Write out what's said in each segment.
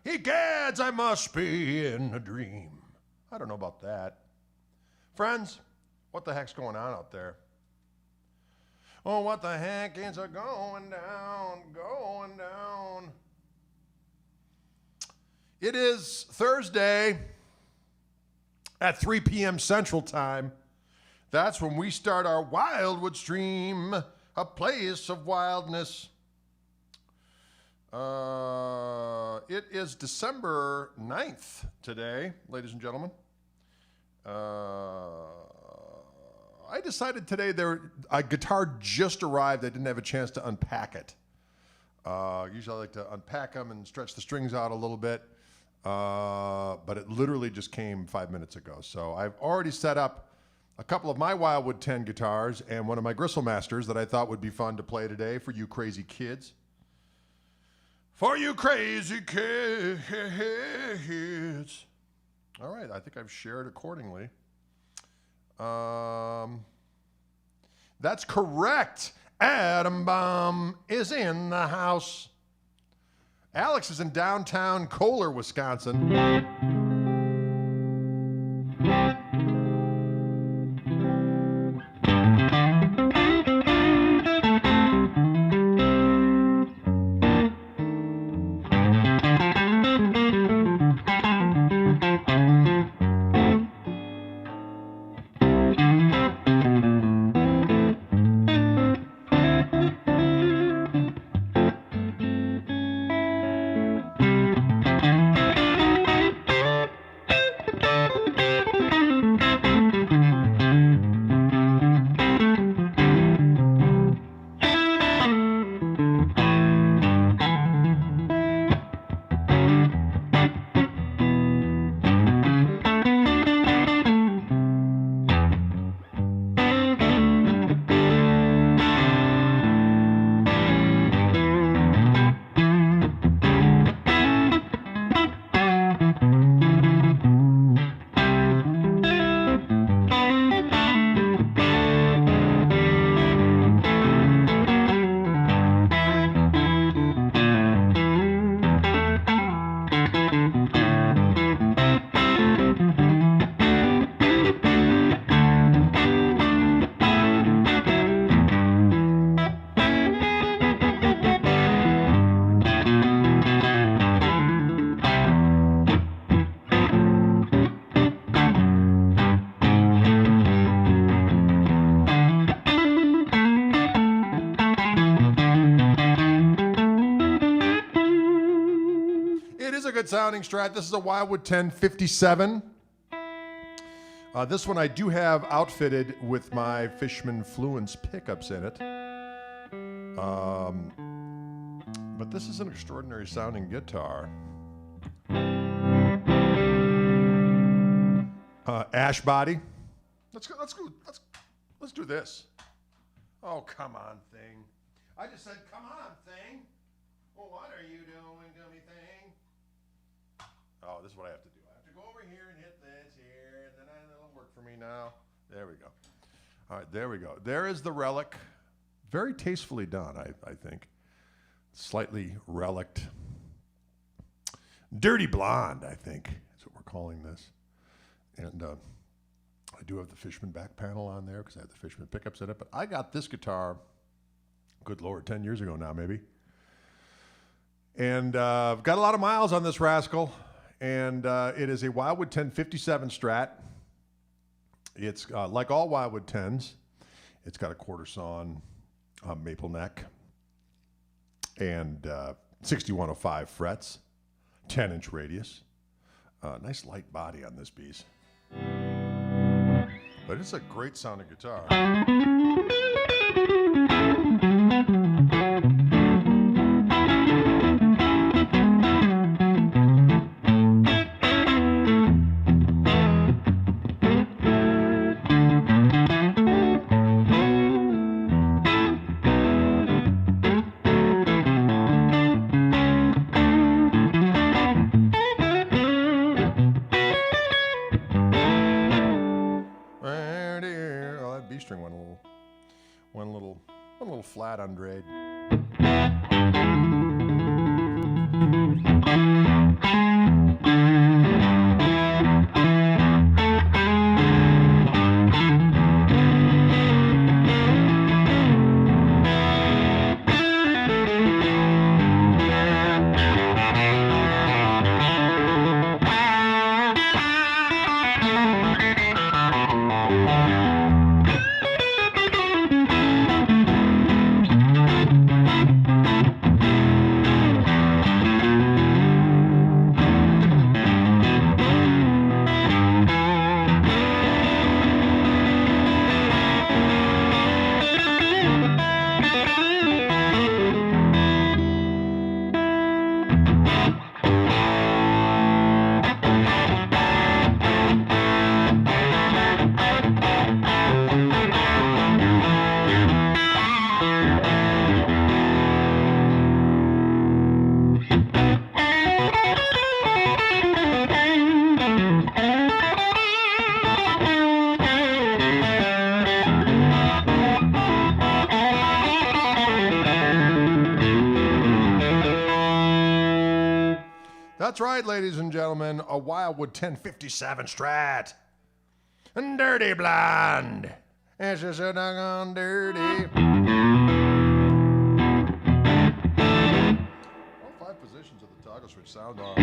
Egads, I must be in a dream. I don't know about that. Friends, what the heck's going on out there? Oh, what the heck is a going down, going down? It is Thursday at 3 p.m. Central Time. That's when we start our Wildwood stream, a place of wildness. It is December 9th today, ladies and gentlemen. I decided today a guitar just arrived. I didn't have a chance to unpack it. Usually I like to unpack them and stretch the strings out a little bit. But it literally just came 5 minutes ago. So I've already set up a couple of my Wildwood 10 guitars and one of my Gristle Masters that I thought would be fun to play today for you crazy kids. For you crazy kids. All right, I think I've shared accordingly. That's correct. Adam Baum is in the house. Alex is in downtown Kohler, Wisconsin. Good sounding Strat. This is a Wildwood 1057. This one I do have outfitted with my Fishman Fluence pickups in it. But this is an extraordinary sounding guitar. Ash body. Let's do this. Oh, come on, thing. I just said, come on, thing. Well, what are you doing, dummy thing? Oh, this is what I have to do. I have to go over here and hit this here, and then it'll work for me now. There we go. All right, there we go. There is the relic. Very tastefully done, I think. Slightly relict. Dirty blonde, I think, is what we're calling this. And I do have the Fishman back panel on there because I have the Fishman pickups in it. But I got this guitar, good Lord, 10 years ago now, maybe. And I've got a lot of miles on this rascal. And it is a Wildwood 1057 Strat. It's like all Wildwood 10s. It's got a quarter sawn maple neck and 6105 frets, 10-inch radius. Nice light body on this piece. But it's a great sounding guitar. String one little flat undreyed. That's right, ladies and gentlemen, a Wildwood 1057 Strat. And dirty blonde. It's just so doggone dirty. All 5 positions of the toggle switch sound on.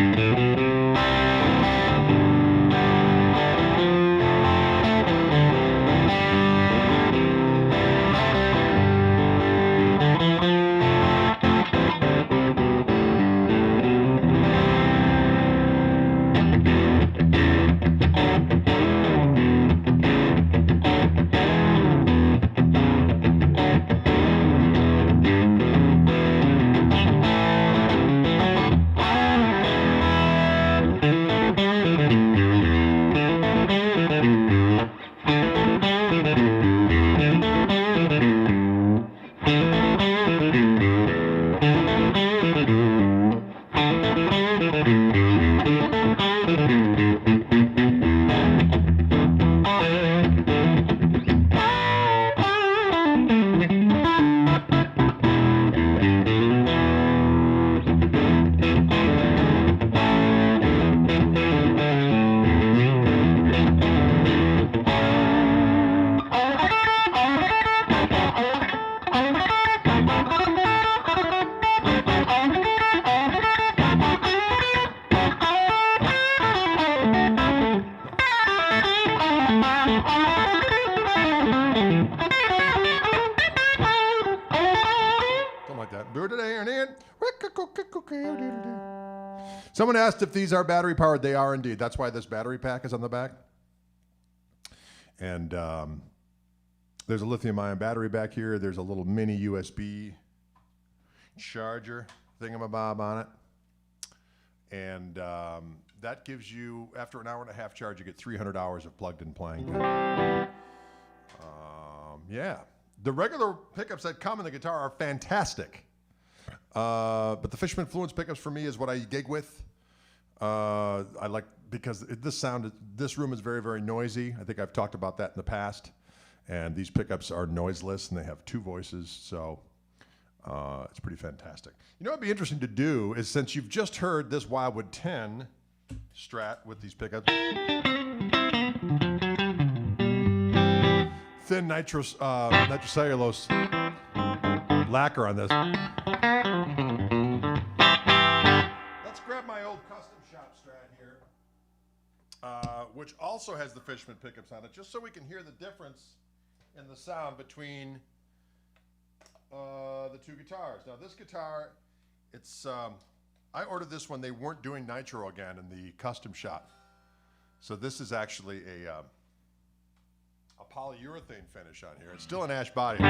Someone asked if these are battery powered. They are indeed. That's why this battery pack is on the back. And there's a lithium-ion battery back here. There's a little mini USB charger thingamabob on it. And that gives you, after an hour and a half charge, you get 300 hours of plugged-in playing. Yeah. The regular pickups that come in the guitar are fantastic. But the Fishman Fluence pickups for me is what I gig with. I like, because this room is very, very noisy. I think I've talked about that in the past. And these pickups are noiseless and they have 2 voices. So it's pretty fantastic. You know what would be interesting to do is, since you've just heard this Wildwood 10 Strat with these pickups, thin nitrocellulose lacquer on this. Let's grab my old custom shop Strat here, which also has the Fishman pickups on it, just so we can hear the difference in the sound between the 2 guitars. Now this guitar, it's I ordered this when they weren't doing nitro again in the custom shop. So this is actually a polyurethane finish on here. It's still an ash body.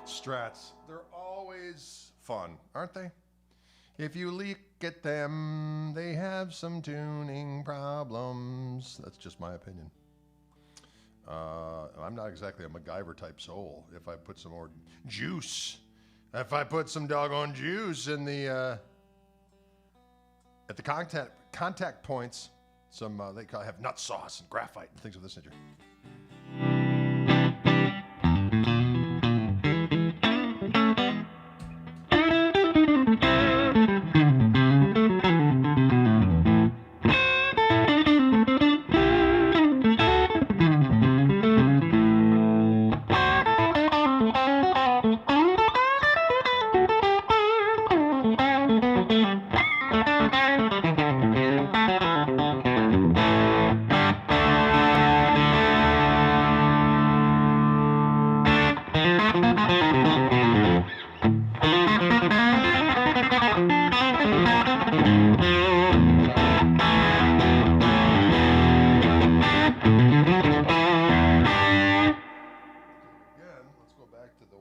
Strats, they're always fun, aren't they? If you look at them, they have some tuning problems. That's just my opinion. I'm not exactly a MacGyver type soul. If I put some more juice, if I put some doggone juice in the at the contact points, some have nut sauce and graphite and things of this nature.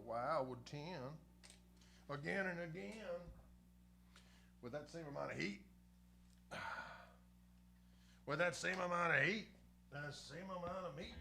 Wildwood 10 again and again with that same amount of heat. With that same amount of heat, that same amount of meat.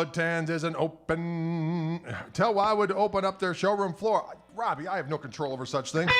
Wildwood Tans isn't open. Tell Wildwood to open up their showroom floor. Robbie, I have no control over such things.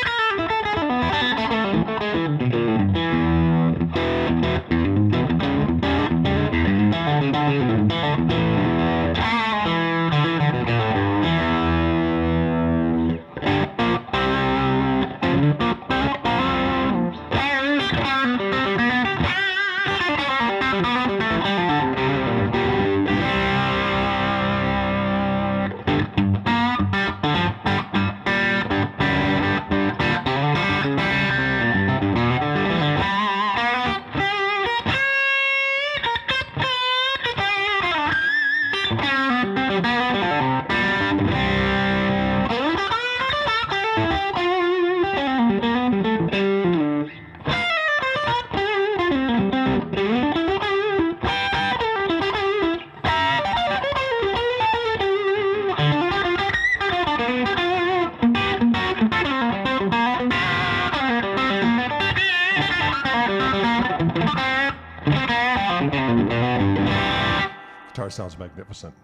Guitar sounds magnificent.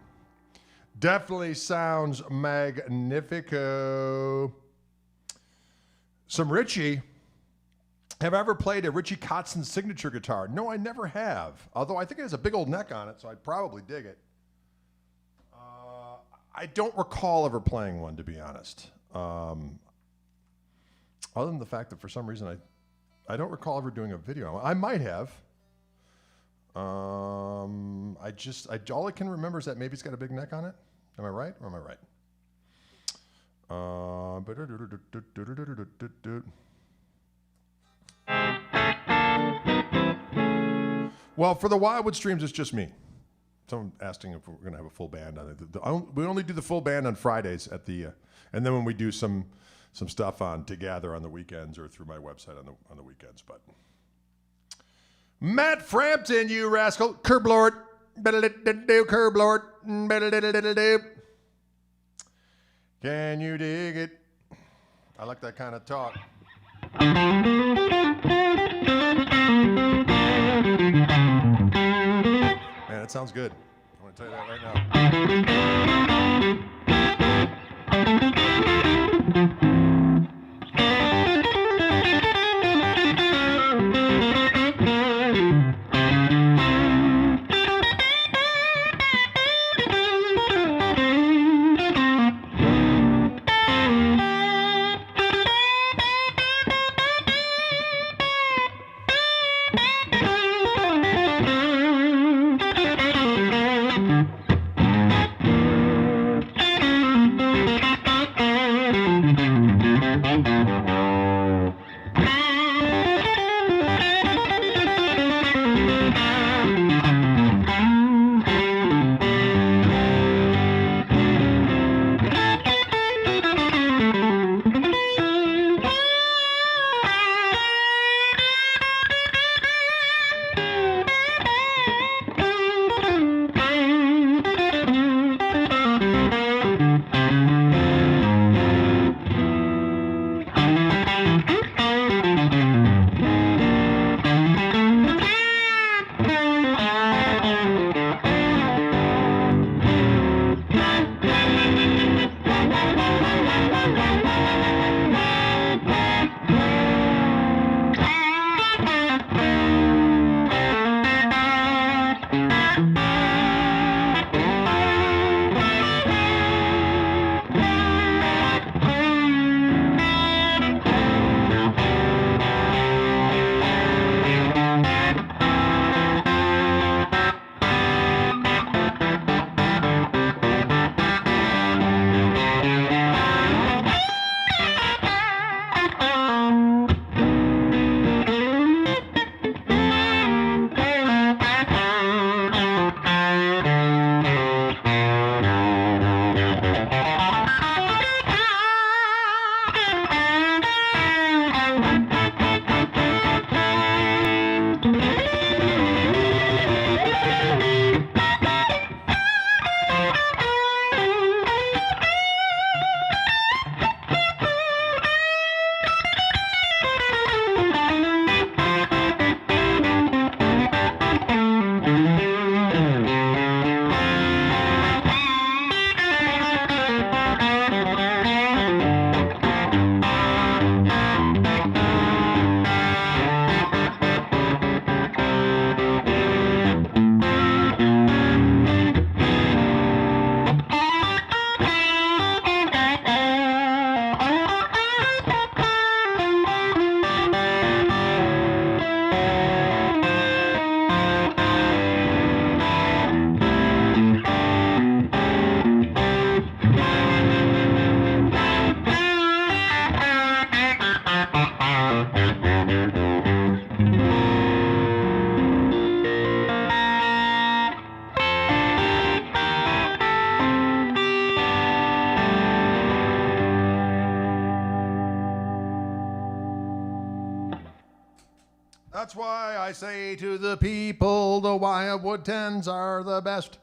Definitely sounds magnifico. Some Richie. Have I ever played a Richie Kotzen signature guitar? No, I never have. Although I think it has a big old neck on it, so I'd probably dig it. I don't recall ever playing one, to be honest. Other than the fact that for some reason I don't recall ever doing a video. I might have. All I can remember is that maybe it's got a big neck on it. Am I right or am I right? Well, for the Wildwood streams, it's just me. Someone asking if we're going to have a full band on it. We only do the full band on Fridays at the, and then when we do some stuff to gather on the weekends or through my website on the weekends. But Matt Frampton, you rascal, curb lord, curb lord, can you dig it? I like that kind of talk. Man, it sounds good. I want to tell you that right now. That's why I say to the people, the Wildwood 10s are the best.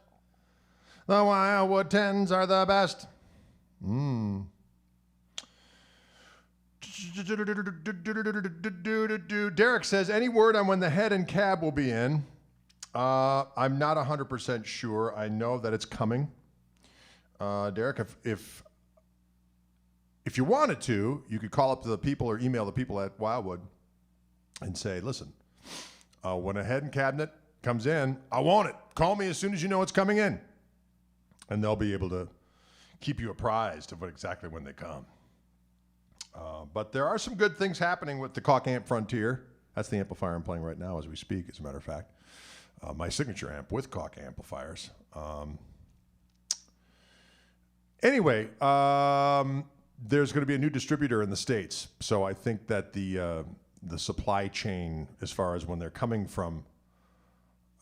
The Wildwood 10s are the best. Derek says, any word on when the head and cab will be in? I'm not 100% sure. I know that it's coming. Derek, if you wanted to, you could call up the people or email the people at Wildwood and say, listen, when a head and cabinet comes in, I want it. Call me as soon as you know it's coming in. And they'll be able to keep you apprised of exactly when they come. But there are some good things happening with the Koch Amp Frontier. That's the amplifier I'm playing right now as we speak, as a matter of fact. My signature amp with Koch amplifiers. Anyway, there's going to be a new distributor in the States. So I think that the supply chain, as far as when they're coming from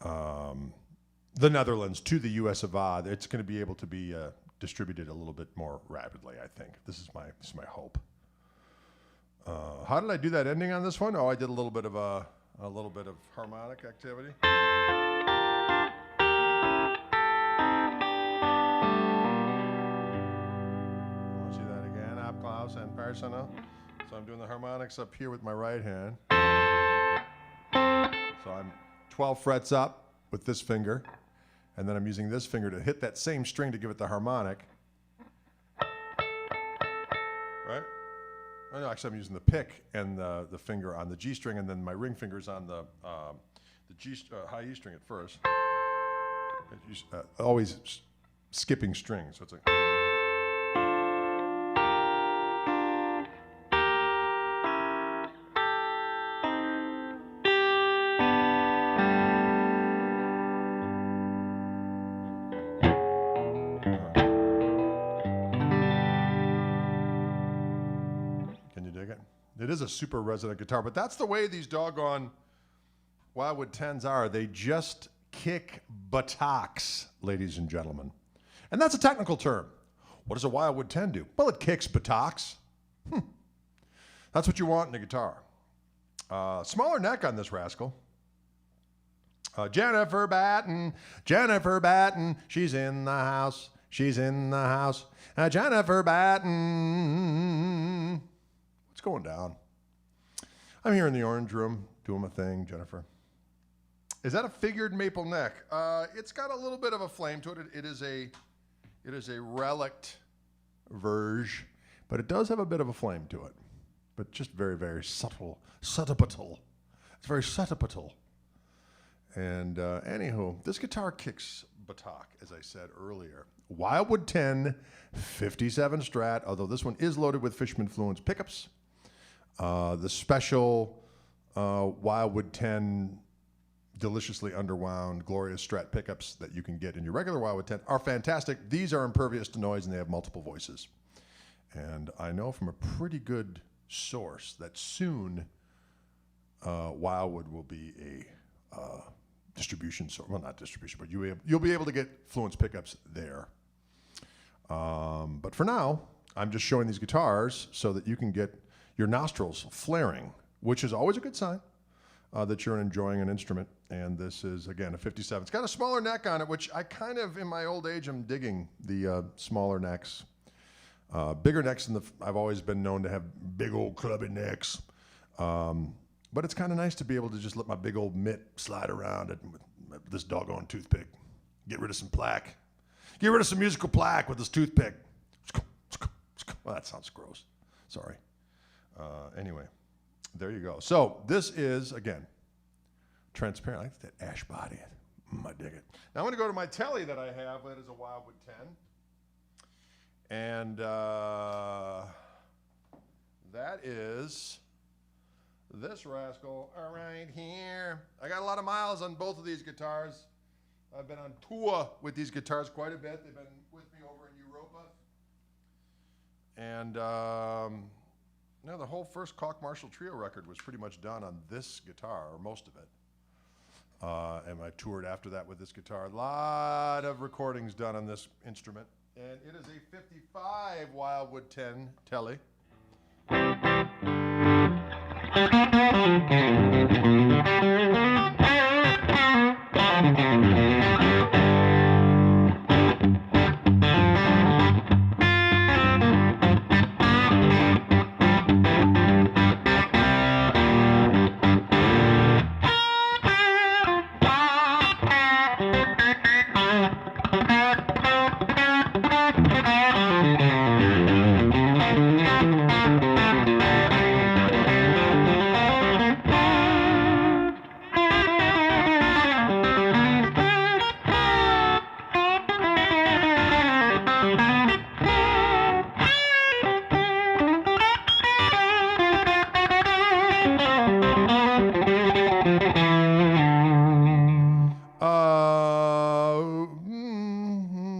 the Netherlands to the U.S. of A., it's going to be able to be distributed a little bit more rapidly, I think. This is my hope. How did I do that ending on this one? Oh, I did a little bit of harmonic activity. Want to see that again? Up close and personal. So I'm doing the harmonics up here with my right hand. So I'm 12 frets up with this finger, and then I'm using this finger to hit that same string to give it the harmonic. Right? Oh, no, actually, I'm using the pick and the finger on the G string, and then my ring finger's on the high E string at first. Always skipping strings. So it's like. It is a super resonant guitar, but that's the way these doggone Wildwood 10s are. They just kick buttocks, ladies and gentlemen. And that's a technical term. What does a Wildwood 10 do? Well, it kicks buttocks. That's what you want in a guitar. Smaller neck on this rascal. Jennifer Batten, she's in the house, Jennifer Batten. What's going down? I'm here in the orange room doing my thing, Jennifer. Is that a figured maple neck? It's got a little bit of a flame to it. It is a relict verge, but it does have a bit of a flame to it. But just very, very subtle. It's very subtle. And anywho, this guitar kicks buttock, as I said earlier. Wildwood 10, 57 Strat, although this one is loaded with Fishman Fluence pickups. The special Wildwood 10 deliciously underwound glorious Strat pickups that you can get in your regular Wildwood 10 are fantastic. These are impervious to noise and they have multiple voices. And I know from a pretty good source that soon Wildwood will be a distribution source. Well, not distribution, but you'll be able to get Fluence pickups there. But for now, I'm just showing these guitars so that you can get your nostrils flaring, which is always a good sign that you're enjoying an instrument. And this is, again, a 57. It's got a smaller neck on it, which I kind of, in my old age, am digging the smaller necks. Bigger necks, I've always been known to have big old clubby necks. But it's kind of nice to be able to just let my big old mitt slide around it with this doggone toothpick. Get rid of some plaque. Get rid of some musical plaque with this toothpick. Well, that sounds gross. Sorry. Anyway, there you go. So this is, again, transparent. I like that ash body. I dig it. Now I'm going to go to my telly that I have. That is a Wildwood 10. And that is this rascal right here. I got a lot of miles on both of these guitars. I've been on tour with these guitars quite a bit. They've been with me over in Europa. And the whole first Koch Marshall Trio record was pretty much done on this guitar, or most of it. And I toured after that with this guitar. A lot of recordings done on this instrument. And it is a 55 Wildwood 10 Telly.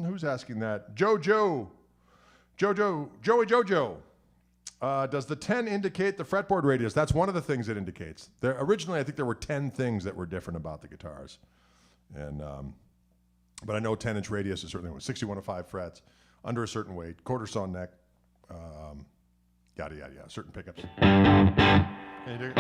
Who's asking that? Joey Jojo. Does the 10 indicate the fretboard radius? That's one of the things it indicates. Originally, I think there were 10 things that were different about the guitars. And, but I know 10-inch radius is certainly 6105 frets, under a certain weight, quarter sawn neck, yada, yada, yada, certain pickups. Can you do it?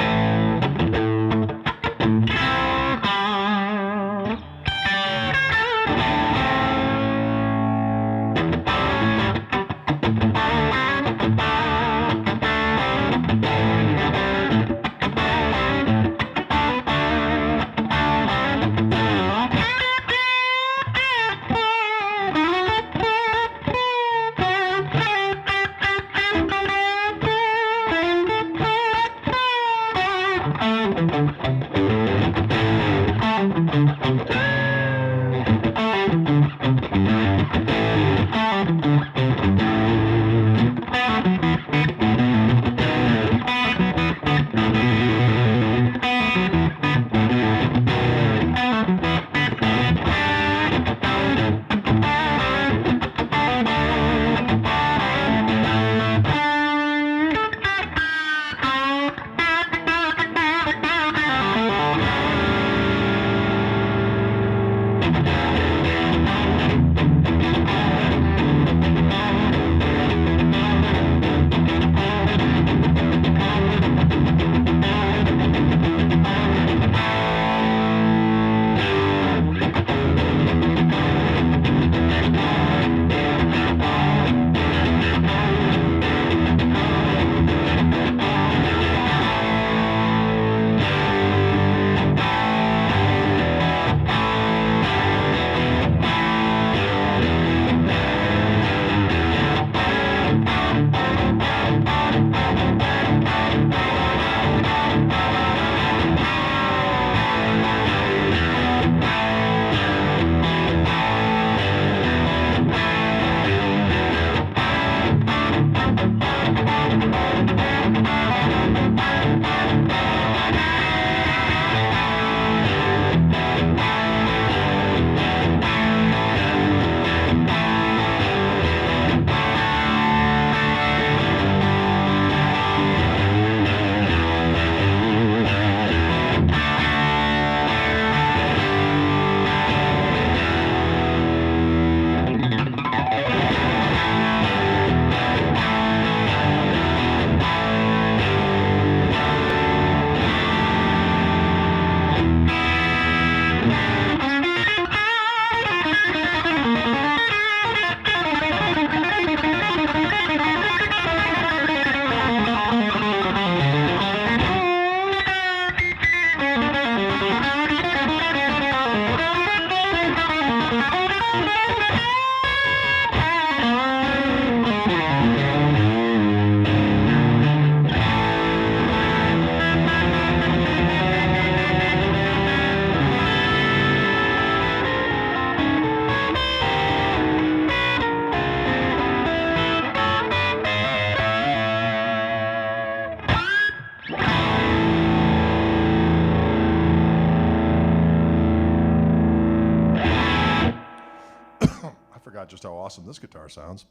Just how awesome this guitar sounds.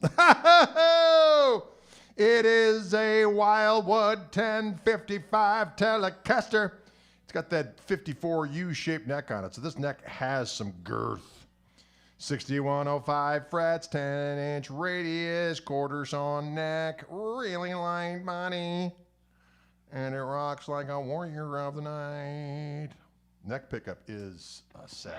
It is a Wildwood 1055 Telecaster. It's got that 54 U-shaped neck on it, so this neck has some girth. 6105 frets, 10-inch radius, quarter sawn neck, really light body. and it rocks like a warrior of the night. Neck pickup is a 7.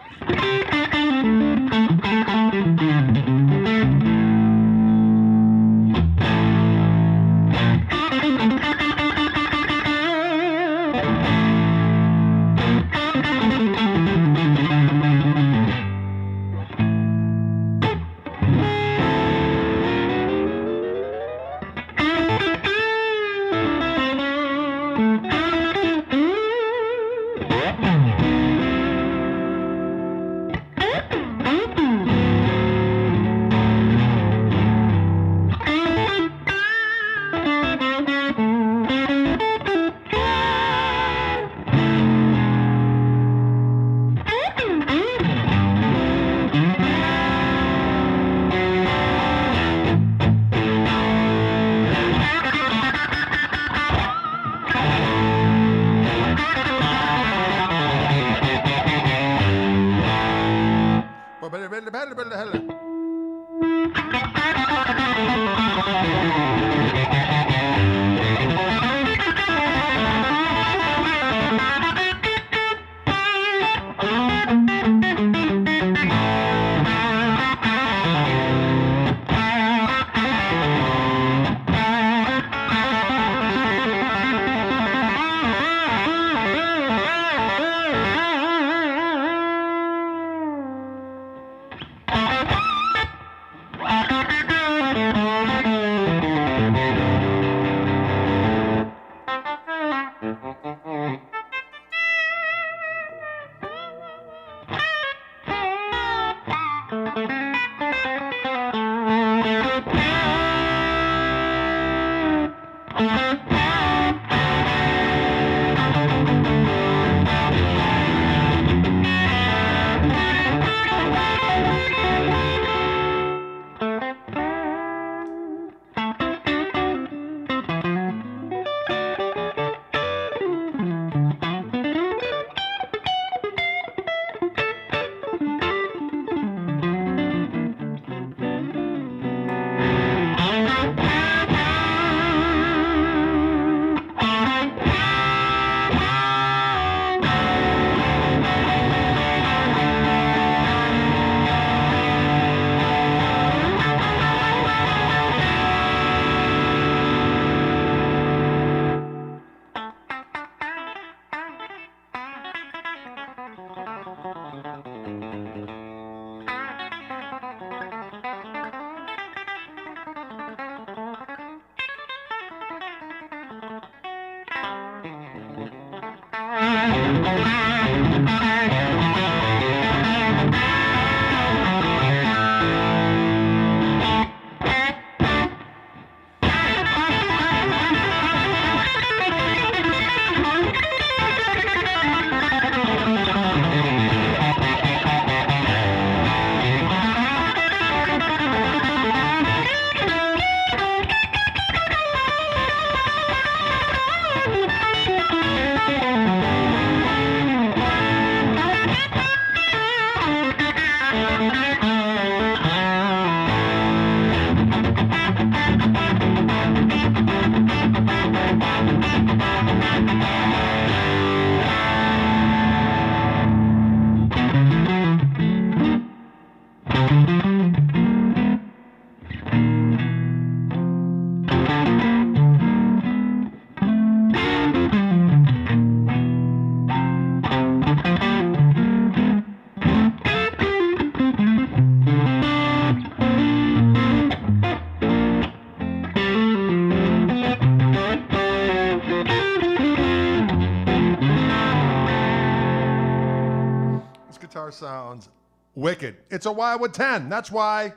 Sounds wicked. It's a Wildwood 10. That's why.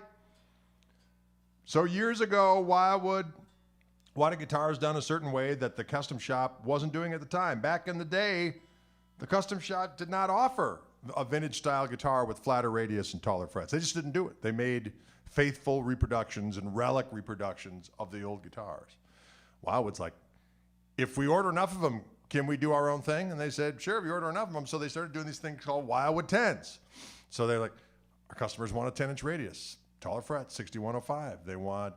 So years ago, Wildwood wanted guitars done a certain way that the custom shop wasn't doing at the time. Back in the day, the custom shop did not offer a vintage style guitar with flatter radius and taller frets. They just didn't do it. They made faithful reproductions and relic reproductions of the old guitars. Wildwood's like, if we order enough of them, can we do our own thing? And they said, sure, if you order enough of them. So they started doing these things called Wildwood 10s. So they're like, our customers want a 10-inch radius, taller frets, 6105. They want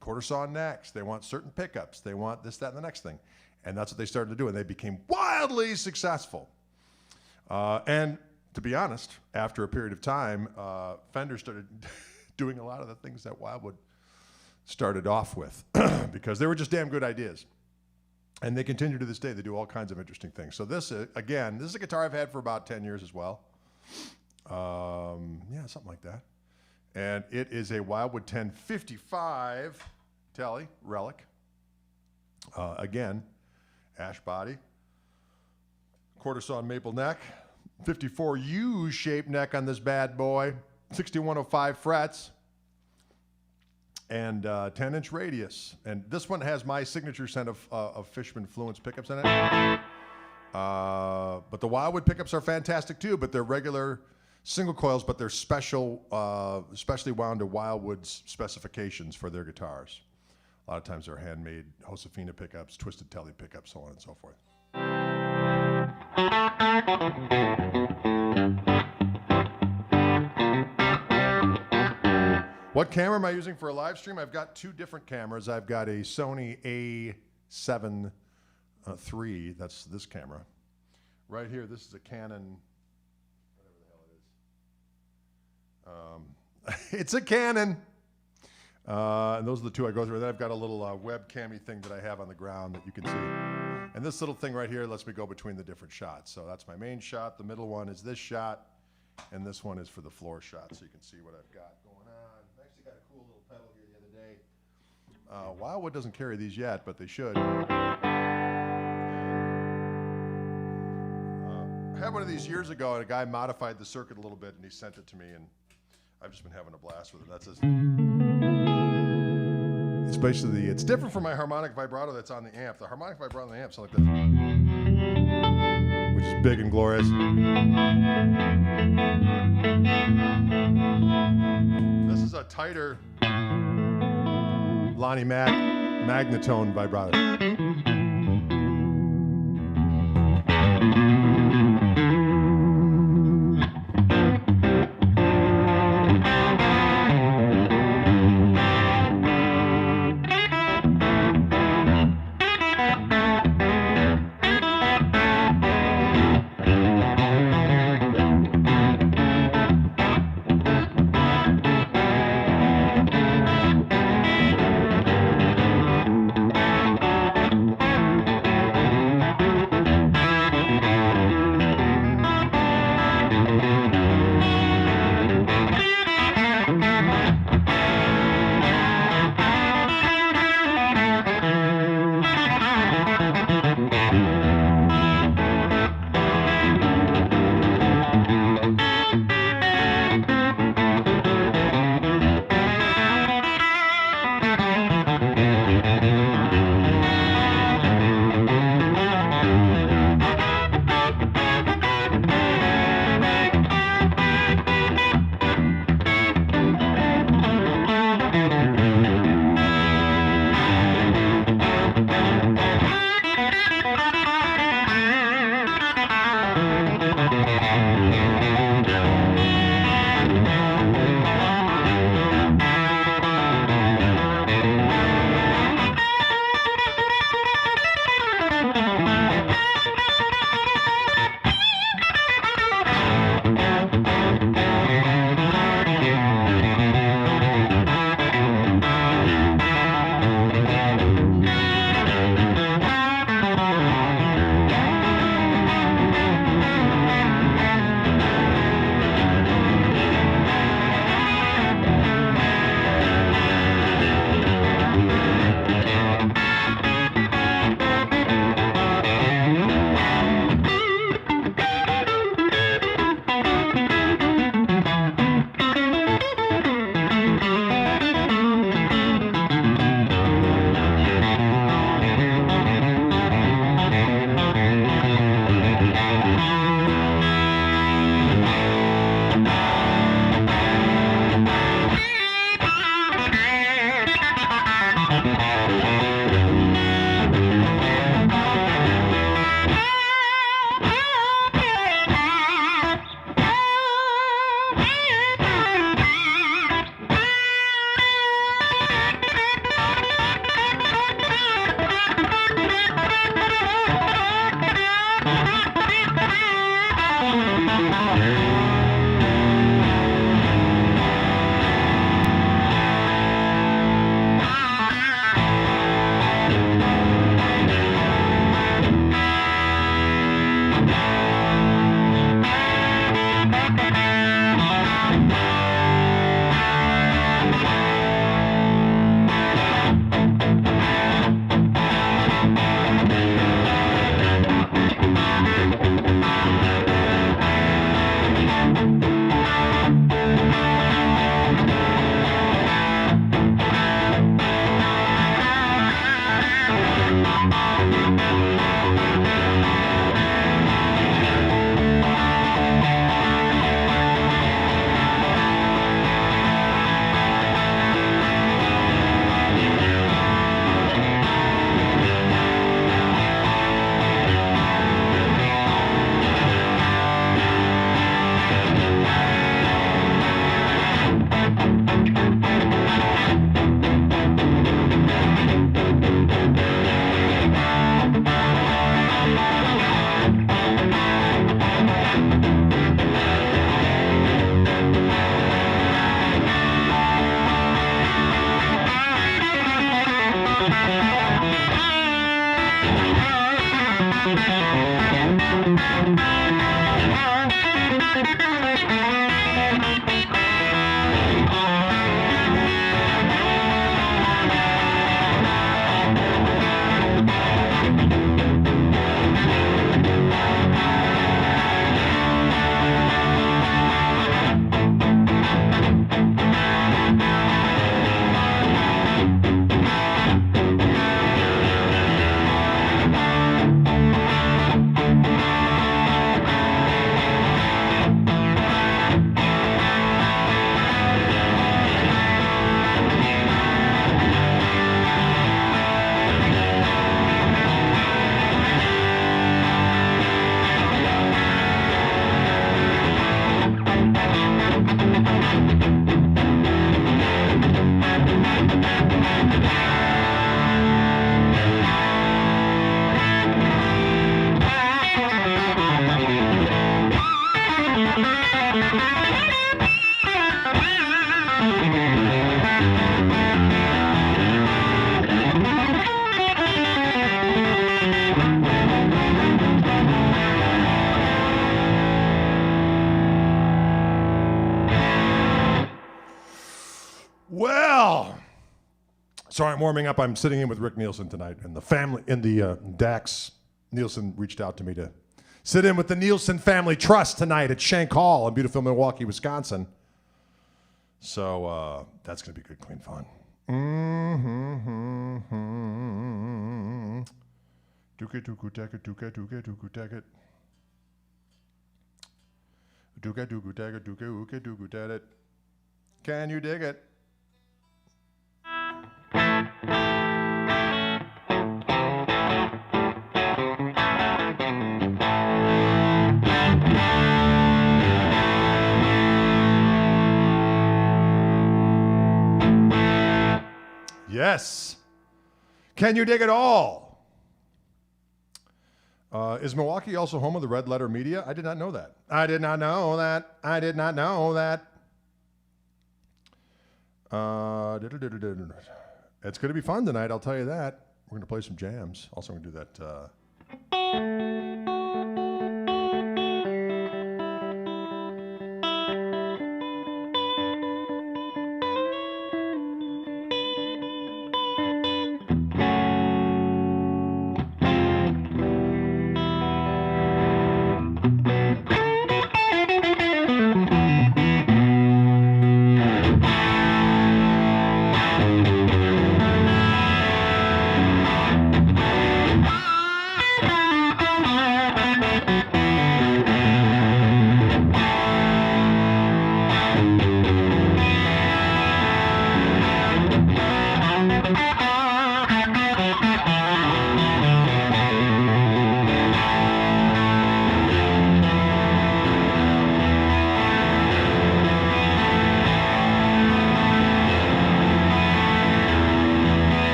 quarter saw necks. They want certain pickups. They want this, that, and the next thing. And that's what they started to do, and they became wildly successful. And to be honest, after a period of time, Fender started doing a lot of the things that Wildwood started off with because they were just damn good ideas. And they continue to this day. They do all kinds of interesting things. So this, again, this is a guitar I've had for about 10 years as well. Yeah, something like that. And it is a Wildwood 1055 Tele Relic. Again, ash body, quarter saw maple neck, 54 U-shaped neck on this bad boy, 6105 frets, and 10-inch radius. And this one has my signature set of Fishman Fluence pickups in it. But the Wildwood pickups are fantastic too, but they're regular single coils, but they're specially wound to Wildwood's specifications for their guitars. A lot of times they're handmade Josefina pickups, twisted Tele pickups, so on and so forth. What camera am I using for a live stream? I've got two different cameras. I've got a Sony A7 III, that's this camera. Right here, this is a Canon, whatever the hell it is. It's a Canon. And those are the two I go through. And then I've got a little webcam-y thing that I have on the ground that you can see. And this little thing right here lets me go between the different shots. So that's my main shot. The middle one is this shot. And this one is for the floor shot, so you can see what I've got going on. I actually got a cool little pedal here the other day. Wildwood doesn't carry these yet, but they should. I had one of these years ago, and a guy modified the circuit a little bit, and he sent it to me, and I've just been having a blast with it. That's it's basically, it's different from my harmonic vibrato that's on the amp. The harmonic vibrato on the amp sounds like this, which is big and glorious. This is a tighter Lonnie Mac Magnatone vibrato. Well, sorry, I'm warming up. I'm sitting in with Rick Nielsen tonight, and the family in the Dax. Nielsen reached out to me to sit in with the Nielsen Family Trust tonight at Shank Hall in beautiful Milwaukee, Wisconsin. So that's going to be good, clean fun. Can you dig it? Yes. Can you dig it all? Is Milwaukee also home of the Red Letter Media? I did not know that. I did not know that. I did not know that. It's going to be fun tonight, I'll tell you that. We're going to play some jams. Also, I'm going to do that.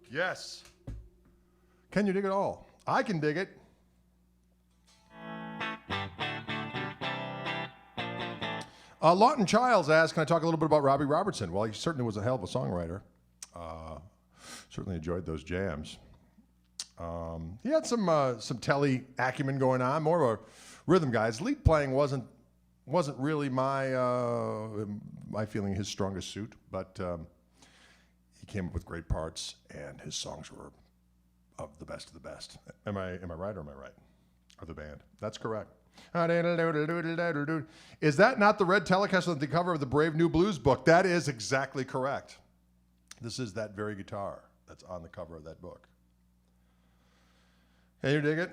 Yes. Can you dig it all? I can dig it. Lawton Childs asked, can I talk a little bit about Robbie Robertson? Well, he certainly was a hell of a songwriter. Certainly enjoyed those jams. He had some telly acumen going on, more of a rhythm guy. His lead playing wasn't really my feeling his strongest suit, but he came up with great parts, and his songs were of the best of the best. Am I right or am I right? Or the band? That's correct. Is that not the red Telecaster on the cover of the Brave New Blues book? That is exactly correct. This is that very guitar that's on the cover of that book. Can you dig it?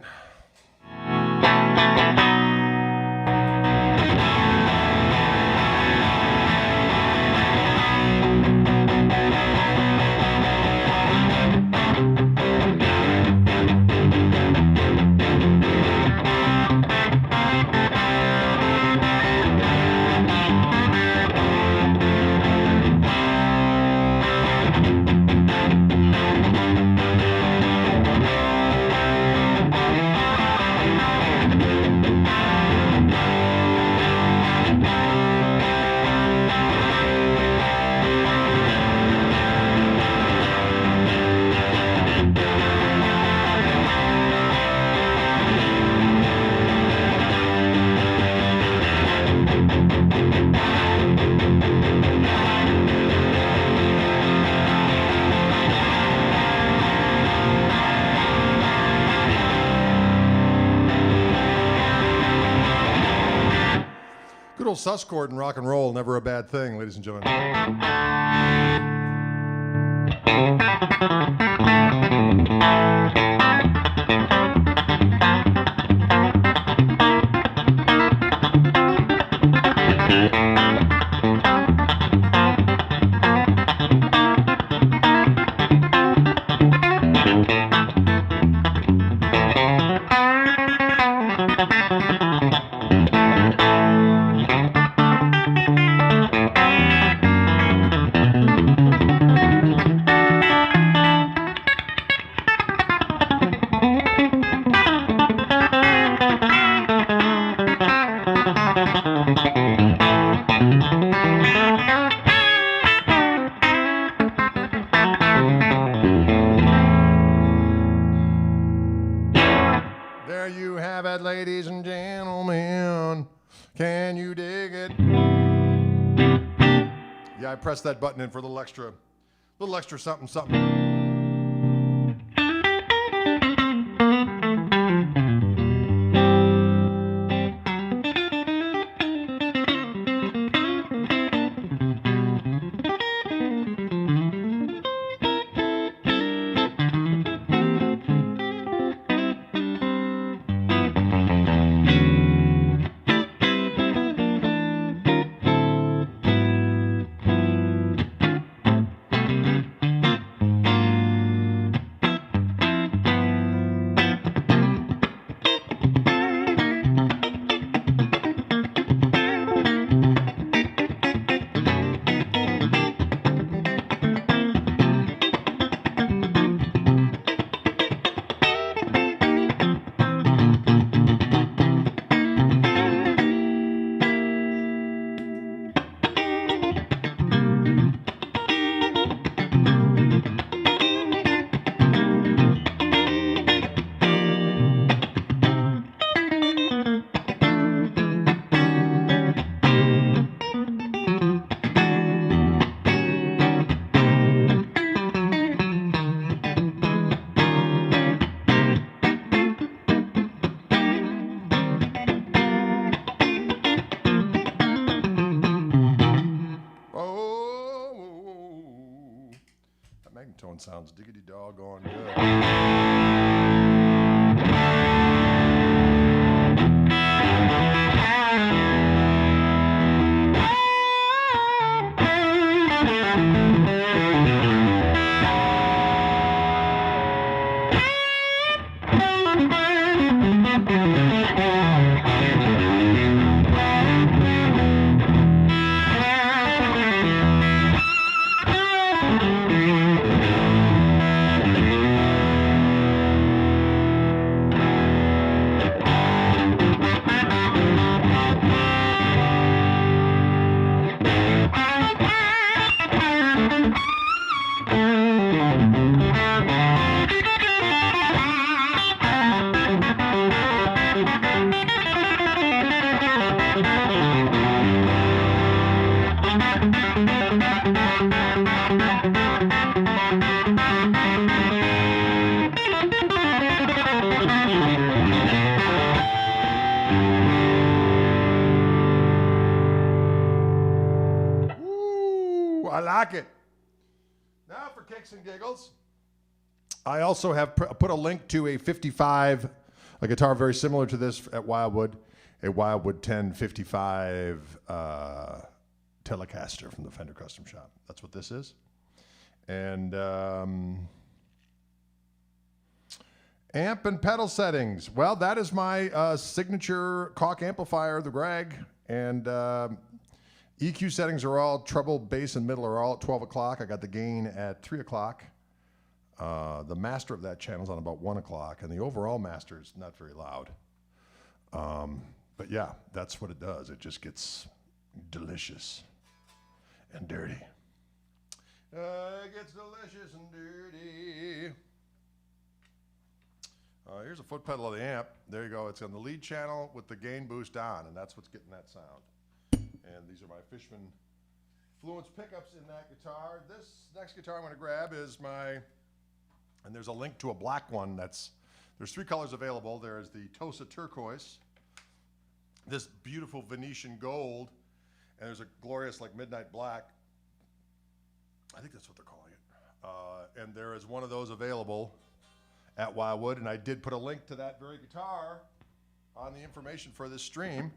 little sus chord in rock and roll, never a bad thing, ladies and gentlemen. There you have it, ladies and gentlemen. Can you dig it? Yeah, I pressed that button in for a little extra something, something. Magnetone sounds diggity doggone good. I like it. Now for kicks and giggles, I also have put a link to a 55, a guitar very similar to this at Wildwood, a Wildwood 1055 Telecaster from the Fender Custom Shop. That's what this is. And amp and pedal settings. Well, that is my signature Koch amplifier, the Greg, and EQ settings are all treble, bass, and middle are all at 12 o'clock. I got the gain at 3 o'clock. The master of that channel is on about 1 o'clock, and the overall master is not very loud. But yeah, that's what it does. It just gets delicious and dirty. It gets delicious and dirty. Here's a foot pedal of the amp. There you go. It's on the lead channel with the gain boost on, and that's what's getting that sound. And these are my Fishman Fluence pickups in that guitar. This next guitar I'm going to grab is and there's a link to a black one there's 3 colors available. There's the Tosa Turquoise, this beautiful Venetian gold, And there's a glorious like midnight black. I think that's what they're calling it. And there is one of those available at Wildwood, and I did put a link to that very guitar on the information for this stream.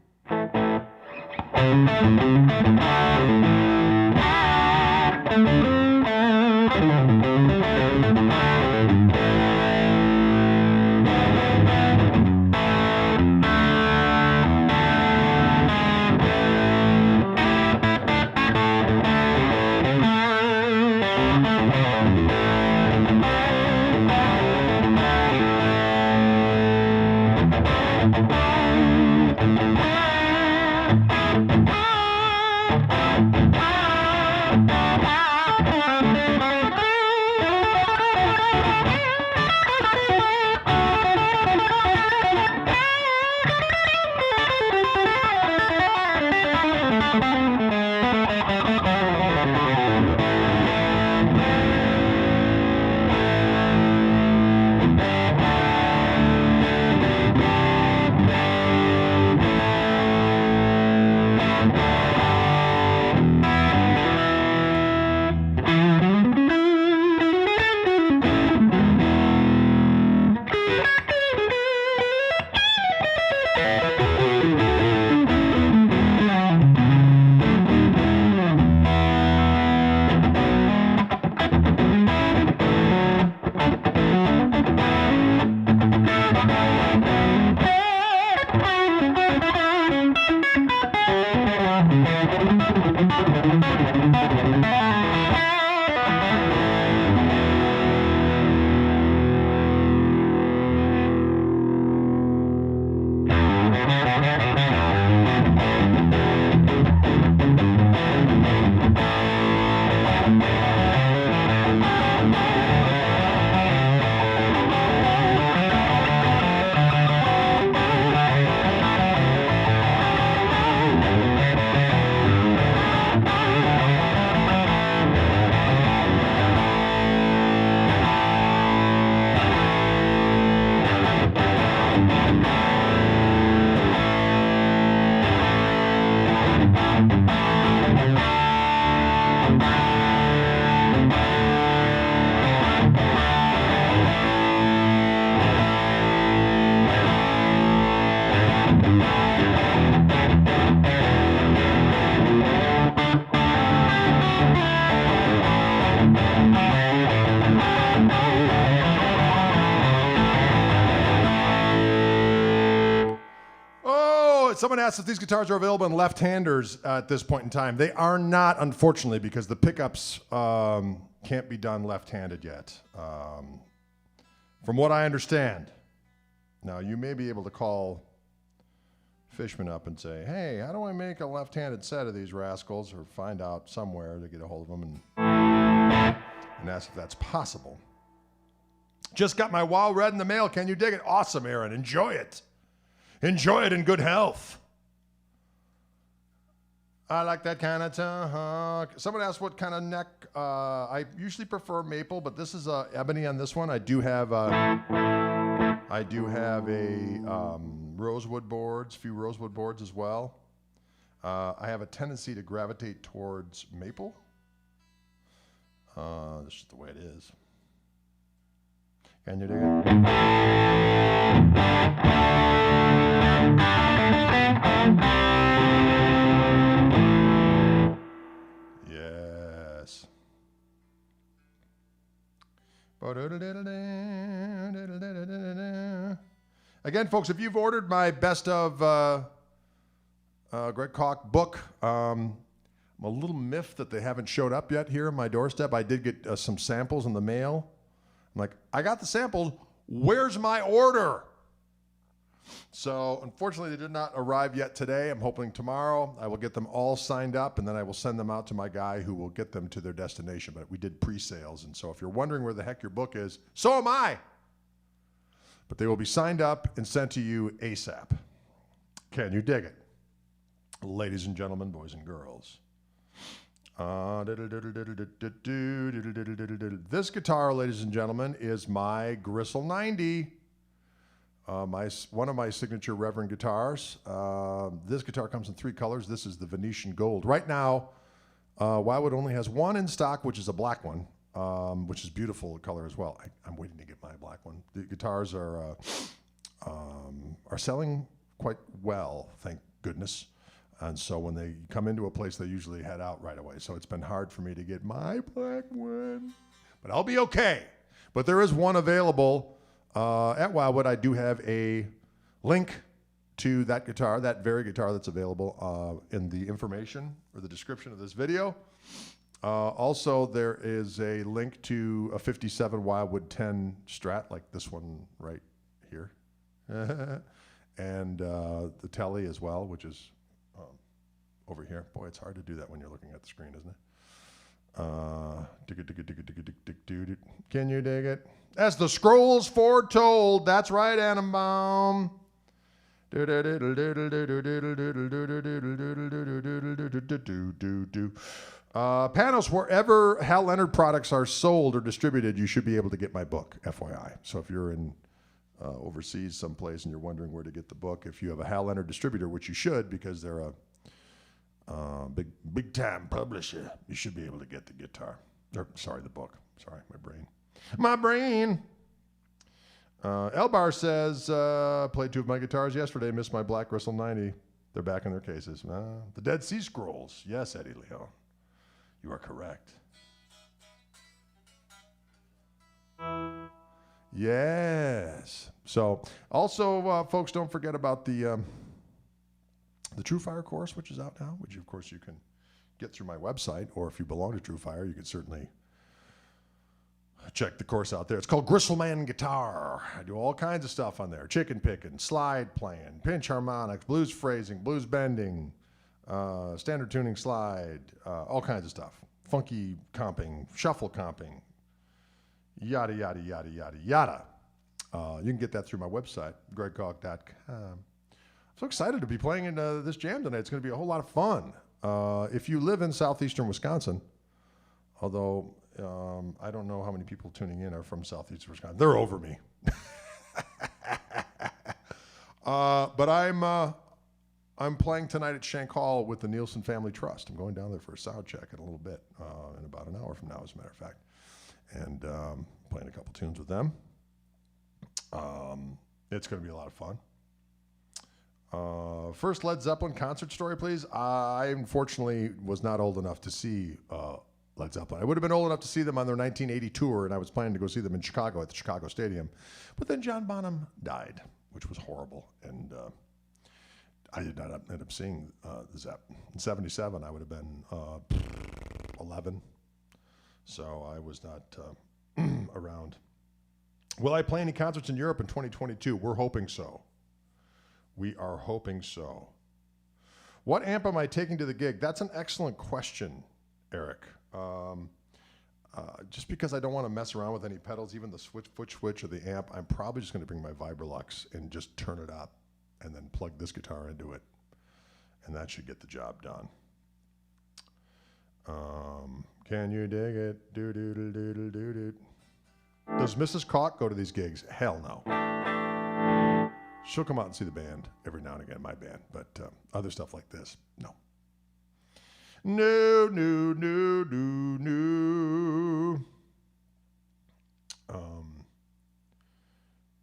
Someone asked if these guitars are available in left-handers at this point in time. They are not, unfortunately, because the pickups can't be done left-handed yet, from what I understand. Now, you may be able to call Fishman up and say, hey, how do I make a left-handed set of these rascals, or find out somewhere to get a hold of them and ask if that's possible. Just got my Wow Red in the mail. Can you dig it? Awesome, Aaron. Enjoy it. Enjoy it in good health. I like that kind of talk. Someone asked what kind of neck. I usually prefer maple, but this is ebony on this one. I do have a rosewood boards, few rosewood boards as well. I have a tendency to gravitate towards maple. That's just the way it is. Can you dig it? Yes. Again, folks, if you've ordered my Best of Greg Koch book, I'm a little miffed that they haven't showed up yet here on my doorstep. I did get some samples in the mail. I'm like, I got the samples. Where's my order? So, unfortunately, they did not arrive yet today. I'm hoping tomorrow I will get them all signed up, and then I will send them out to my guy who will get them to their destination. But we did pre-sales, and so if you're wondering where the heck your book is, so am I. But they will be signed up and sent to you ASAP. Can you dig it? Ladies and gentlemen, boys and girls. This guitar, ladies and gentlemen, is my Gristle 90. One of my signature Reverend guitars. This guitar comes in 3 colors. This is the Venetian Gold. Right now, Wildwood only has one in stock, which is a black one, which is beautiful color as well. I'm waiting to get my black one. The guitars are selling quite well, thank goodness. And so when they come into a place, they usually head out right away. So it's been hard for me to get my black one, but I'll be okay. But there is one available at Wildwood. I do have a link to that guitar, that very guitar that's available in the information or the description of this video. Also, there is a link to a 57 Wildwood 10 Strat, like this one right here. And the Telly as well, which is over here. Boy, it's hard to do that when you're looking at the screen, isn't it? Can you dig it? As the scrolls foretold. That's right, Annenbaum. Panos, wherever Hal Leonard products are sold or distributed, you should be able to get my book, FYI. So if you're in overseas someplace and you're wondering where to get the book, if you have a Hal Leonard distributor, which you should because they're a big time publisher, you should be able to get the guitar. Or, sorry, the book. Sorry, my brain. My brain. Elbar says, played 2 of my guitars yesterday, missed my Black Gristle 90. They're back in their cases. The Dead Sea Scrolls. Yes, Eddie Leon. You are correct. Yes. So, also, folks, don't forget about the True Fire course, which is out now, which, of course, you can get through my website, or if you belong to True Fire, you can certainly check the course out there. It's called Gristleman Guitar. I do all kinds of stuff on there. Chicken picking, slide playing, pinch harmonics, blues phrasing, blues bending, standard tuning slide, all kinds of stuff. Funky comping, shuffle comping, yada, yada, yada, yada, yada. You can get that through my website, gregkoch.com. I'm so excited to be playing in this jam tonight. It's going to be a whole lot of fun. If you live in southeastern Wisconsin, although I don't know how many people tuning in are from southeastern Wisconsin. They're over me. But I'm playing tonight at Shank Hall with the Nielsen Family Trust. I'm going down there for a sound check in a little bit, in about an hour from now, as a matter of fact. And playing a couple tunes with them. It's going to be a lot of fun. First Led Zeppelin concert story, please. I unfortunately was not old enough to see Led Zeppelin. I would have been old enough to see them on their 1980 tour, and I was planning to go see them in Chicago at the Chicago Stadium. But then John Bonham died, which was horrible, and I did not end up seeing the Zepp. In 77, I would have been 11, so I was not around. Will I play any concerts in Europe in 2022? We're hoping so. We are hoping so. What amp am I taking to the gig? That's an excellent question, Eric. Just because I don't want to mess around with any pedals, even the foot switch or the amp, I'm probably just going to bring my Vibrolux and just turn it up and then plug this guitar into it. And that should get the job done. Can you dig it? Do-do-do-do-do-do-do. Does Mrs. Koch go to these gigs? Hell no. She'll come out and see the band every now and again, my band, but other stuff like this, no. No, no, no, no, no.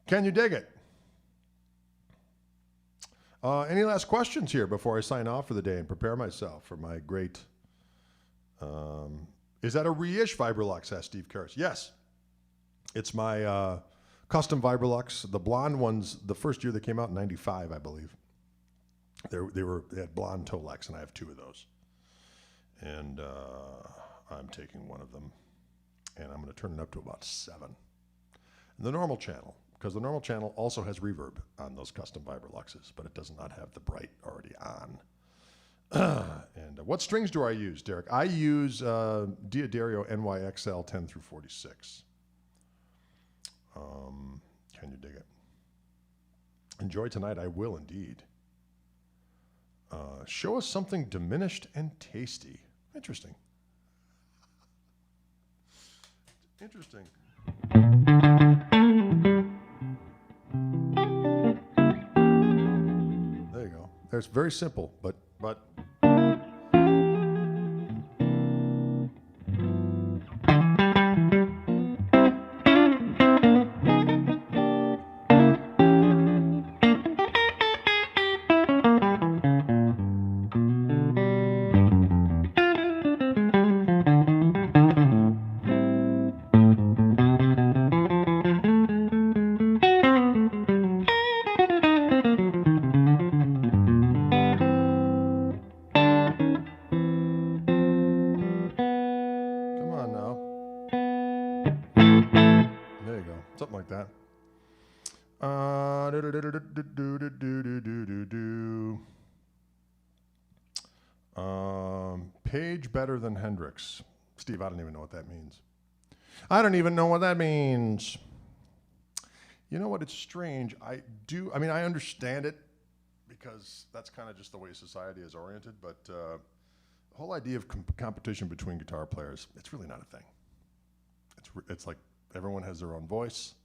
Can you dig it? Any last questions here before I sign off for the day and prepare myself for my great... is that a reish Vibrolux, asked Steve Karras? Yes. It's my custom Vibrolux. The blonde ones, the first year they came out in 95, I believe. They had blonde Tolex, and I have 2 of those. And I'm taking one of them, and I'm going to turn it up to about 7. And the normal channel, because the normal channel also has reverb on those custom Vibroluxes, but it does not have the bright already on. And what strings do I use, Derek? I use Diodario NYXL 10 through 46. Can you dig it? Enjoy tonight. I will indeed. Show us something diminished and tasty. Interesting. Interesting. It's very simple, but come on now. There you go. Something like that. Page better than Hendrix. Steve, I don't even know what that means. I don't even know what that means. You know what? It's strange. I mean, I understand it because that's kind of just the way society is oriented, but the whole idea of competition between guitar players, it's really not a thing. It's like everyone has their own voice.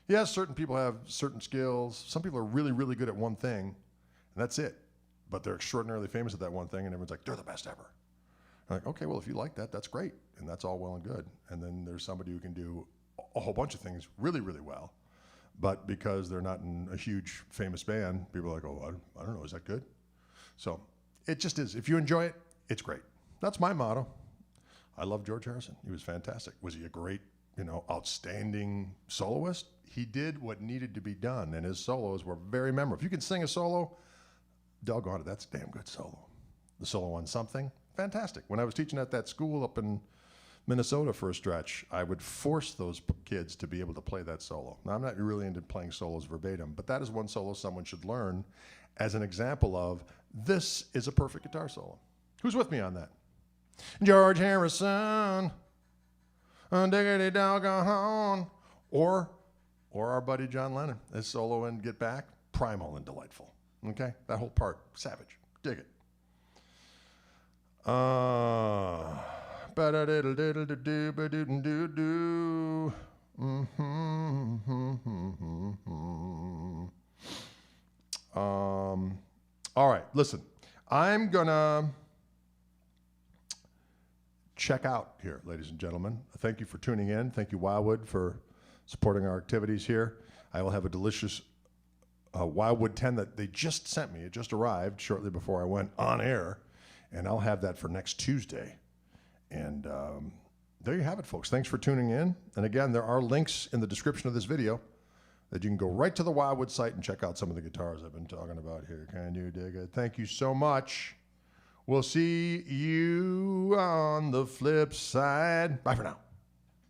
Yes, certain people have certain skills. Some people are really, really good at one thing, and that's it. But they're extraordinarily famous at that one thing, and everyone's like, they're the best ever. I'm like, okay, well, if you like that, that's great, and that's all well and good. And then there's somebody who can do a whole bunch of things really, really well, but because they're not in a huge famous band, people are like, oh, I don't know, is that good? So it just is. If you enjoy it, it's great. That's my motto. I love George Harrison. He was fantastic. Was he a great, outstanding soloist? He did what needed to be done, and his solos were very memorable. If you can sing a solo, doggone it, that's a damn good solo. The solo on Something, fantastic. When I was teaching at that school up in Minnesota for a stretch, I would force those kids to be able to play that solo. Now, I'm not really into playing solos verbatim, but that is one solo someone should learn as an example of this is a perfect guitar solo. Who's with me on that? George Harrison, diggity doggone, or our buddy John Lennon, his solo in Get Back, primal and delightful. Okay, that whole part, savage, dig it. All right, listen, I'm gonna check out here, ladies and gentlemen. Thank you for tuning in. Thank you, Wildwood, for supporting our activities here. I will have a delicious Wildwood 10 that they just sent me. It just arrived shortly before I went on air, and I'll have that for next Tuesday. And there you have it, folks. Thanks for tuning in. And again, there are links in the description of this video that you can go right to the Wildwood site and check out some of the guitars I've been talking about here. Can you dig it? Thank you so much. We'll see you on the flip side. Bye for now.